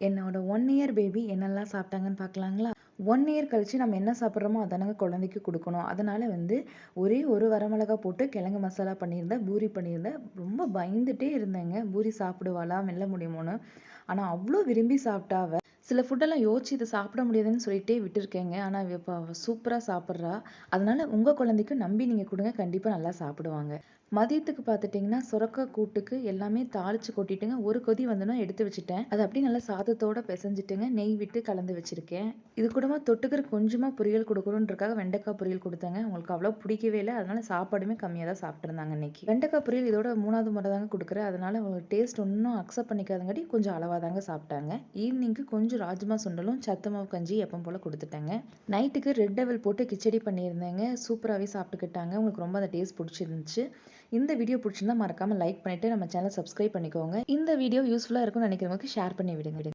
என்னோட 1 year baby என்னெல்லாம் சாப்பிட்டாங்கன்னு பார்க்கலாங்களா? 1 year கழிச்சு நம்ம என்ன சாப்பிட்றோமோ அதானங்க குழந்தைக்கு குடுக்கணும். அதனால ஒரே ஒரு வரமிளகா போட்டு கிழங்கு மசாலா பண்ணியிருந்தேன், பூரி பண்ணியிருந்தேன். ரொம்ப பயந்துட்டே இருந்தேங்க. பூரி சாப்பிடுவாளா? மெல்ல முடியுமோன்னு. ஆனா அவ்ளோ விரும்பி சாப்பிட்டா அவ. சில ஃபுட்டெல்லாம் யோசிச்சு இத சாப்பிட முடியாதுன்னு சொல்லிட்டே விட்டுருக்கேங்க. ஆனா இப்ப அவ சூப்பரா சாப்பிடுறா. அதனால உங்க குழந்தைக்கும் நம்பி நீங்க குடுங்க. கண்டிப்பா நல்லா சாப்பிடுவாங்க. மதியத்துக்கு பார்த்துட்டீங்கன்னா, சுரக்கா கூட்டுக்கு எல்லாமே தாளிச்சு கொட்டிட்டுங்க. ஒரு கொதி வந்தோனே எடுத்து வச்சுட்டேன். அத அப்படியே நல்லா சாதத்தோட பெசஞ்சுட்டுங்க, நெய் விட்டு கலந்து வச்சிருக்கேன். இது கூடமா தொட்டுக்கறக்கு கொஞ்சமா பொரியல் குடுக்கணுன்றதுக்காக வெண்டைக்காய் பொரியல் குடுத்தேங்க. அவங்களுக்கு அவ்வளவா பிடிக்கவே இல்ல. அதனால சாப்பாடுமே கம்மியா தான் சாப்பிட்டுருந்தாங்க இன்னைக்கு. வெண்டைக்காய் பொரியல் இதோட 3வது முறை தாங்க குடுக்குறேன். அதனால அவங்களுக்கு டேஸ்ட் இன்னும் அக்செப்ட் பண்ணிக்காதங்காட்டி கொஞ்சம் அளவா தாங்க சாப்பிட்டாங்க. ஈவினிங்க்கு கொஞ்சம் ராஜ்மா சுண்டலும், சத்து மாவு கஞ்சி எப்பவும் போல குடுத்துட்டேங்க. நைட்டுக்கு ரெட் டெவில் போட்டு கிச்சடி பண்ணியிருந்தேங்க. சூப்பராவே சாப்பிட்டுக்கிட்டாங்க. உங்களுக்கு ரொம்ப அந்த டேஸ்ட் பிடிச்சிருந்துச்சு. இந்த வீடியோ பிடிச்சிருந்தா மறக்காம லைக் பண்ணிட்டு நம்ம சேனல் சப்ஸ்கிரைப் பண்ணிக்கோங்க. இந்த வீடியோ யூஸ்ஃபுல்லா இருக்கும்னு நினைக்கிறவங்களுக்கு ஷேர் பண்ணி விடுங்க.